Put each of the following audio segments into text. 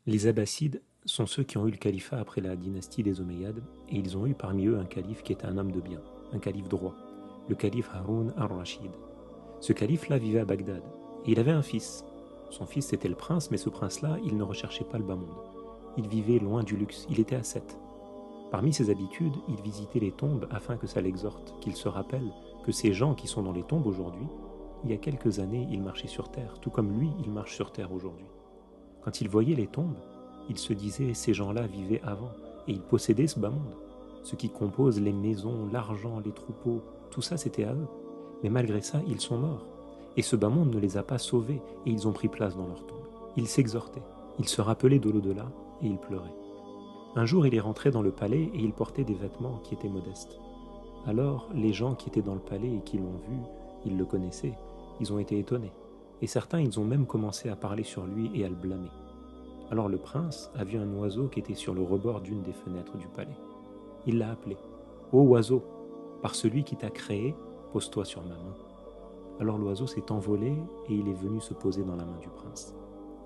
Les Abbassides sont ceux qui ont eu le califat après la dynastie des Omeyyades, et ils ont eu parmi eux un calife qui était un homme de bien, un calife droit, le calife Haroun al-Rachid. Ce calife-là vivait à Bagdad, et il avait un fils. Son fils c'était le prince, mais ce prince-là, il ne recherchait pas le bas monde. Il vivait loin du luxe, il était ascète. Parmi ses habitudes, il visitait les tombes afin que ça l'exhorte, qu'il se rappelle que ces gens qui sont dans les tombes aujourd'hui, il y a quelques années, ils marchaient sur terre, tout comme lui, il marche sur terre aujourd'hui. Quand il voyait les tombes, il se disait ces gens-là vivaient avant et ils possédaient ce bas monde. Ce qui compose les maisons, l'argent, les troupeaux, tout ça c'était à eux. Mais malgré ça, ils sont morts. Et ce bas monde ne les a pas sauvés et ils ont pris place dans leur tombe. Ils s'exhortaient, ils se rappelaient de l'au-delà et ils pleuraient. Un jour, il est rentré dans le palais et il portait des vêtements qui étaient modestes. Alors, les gens qui étaient dans le palais et qui l'ont vu, ils le connaissaient, ils ont été étonnés. Et certains, ils ont même commencé à parler sur lui et à le blâmer. Alors le prince a vu un oiseau qui était sur le rebord d'une des fenêtres du palais. Il l'a appelé. Ô oiseau, par celui qui t'a créé, pose-toi sur ma main. Alors l'oiseau s'est envolé et il est venu se poser dans la main du prince.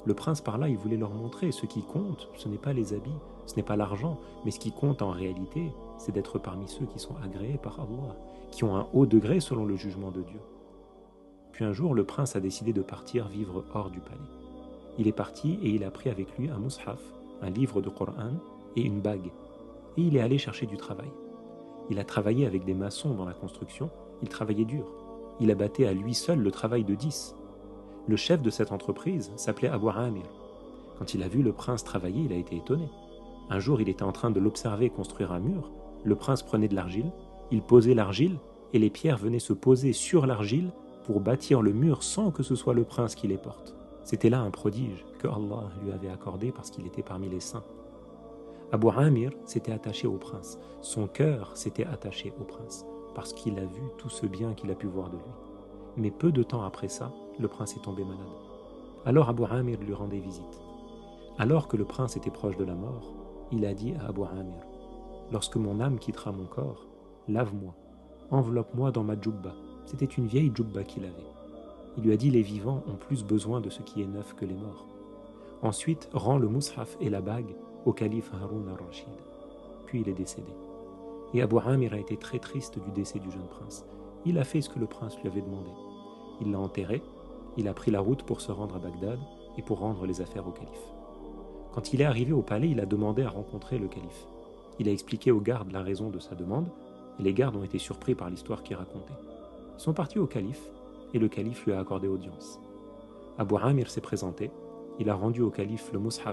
Le prince par là, il voulait leur montrer ce qui compte, ce n'est pas les habits, ce n'est pas l'argent, mais ce qui compte en réalité, c'est d'être parmi ceux qui sont agréés par Allah, qui ont un haut degré selon le jugement de Dieu. Puis un jour, le prince a décidé de partir vivre hors du palais. Il est parti et il a pris avec lui un mushaf, un livre de Coran et une bague. Et il est allé chercher du travail. Il a travaillé avec des maçons dans la construction, il travaillait dur. Il abattait à lui seul le travail de 10. Le chef de cette entreprise s'appelait Abu Amir. Quand il a vu le prince travailler, il a été étonné. Un jour, il était en train de l'observer construire un mur. Le prince prenait de l'argile, il posait l'argile et les pierres venaient se poser sur l'argile pour bâtir le mur sans que ce soit le prince qui les porte. C'était là un prodige que Allah lui avait accordé parce qu'il était parmi les saints. Abu Amir s'était attaché au prince. Son cœur s'était attaché au prince parce qu'il a vu tout ce bien qu'il a pu voir de lui. Mais peu de temps après ça, le prince est tombé malade. Alors Abu Amir lui rendait visite. Alors que le prince était proche de la mort, il a dit à Abu Amir, « Lorsque mon âme quittera mon corps, lave-moi, enveloppe-moi dans ma djoubba. » C'était une vieille djoubba qu'il avait. Il lui a dit « Les vivants ont plus besoin de ce qui est neuf que les morts. » Ensuite, rends le mushaf et la bague au calife Haroun al-Rachid. Puis il est décédé. Et Abu Amir a été très triste du décès du jeune prince. Il a fait ce que le prince lui avait demandé. Il l'a enterré, il a pris la route pour se rendre à Bagdad et pour rendre les affaires au calife. Quand il est arrivé au palais, il a demandé à rencontrer le calife. Il a expliqué aux gardes la raison de sa demande, et les gardes ont été surpris par l'histoire qu'il racontait. Ils sont partis au calife, et le calife lui a accordé audience. Abu Amir s'est présenté, il a rendu au calife le mushaf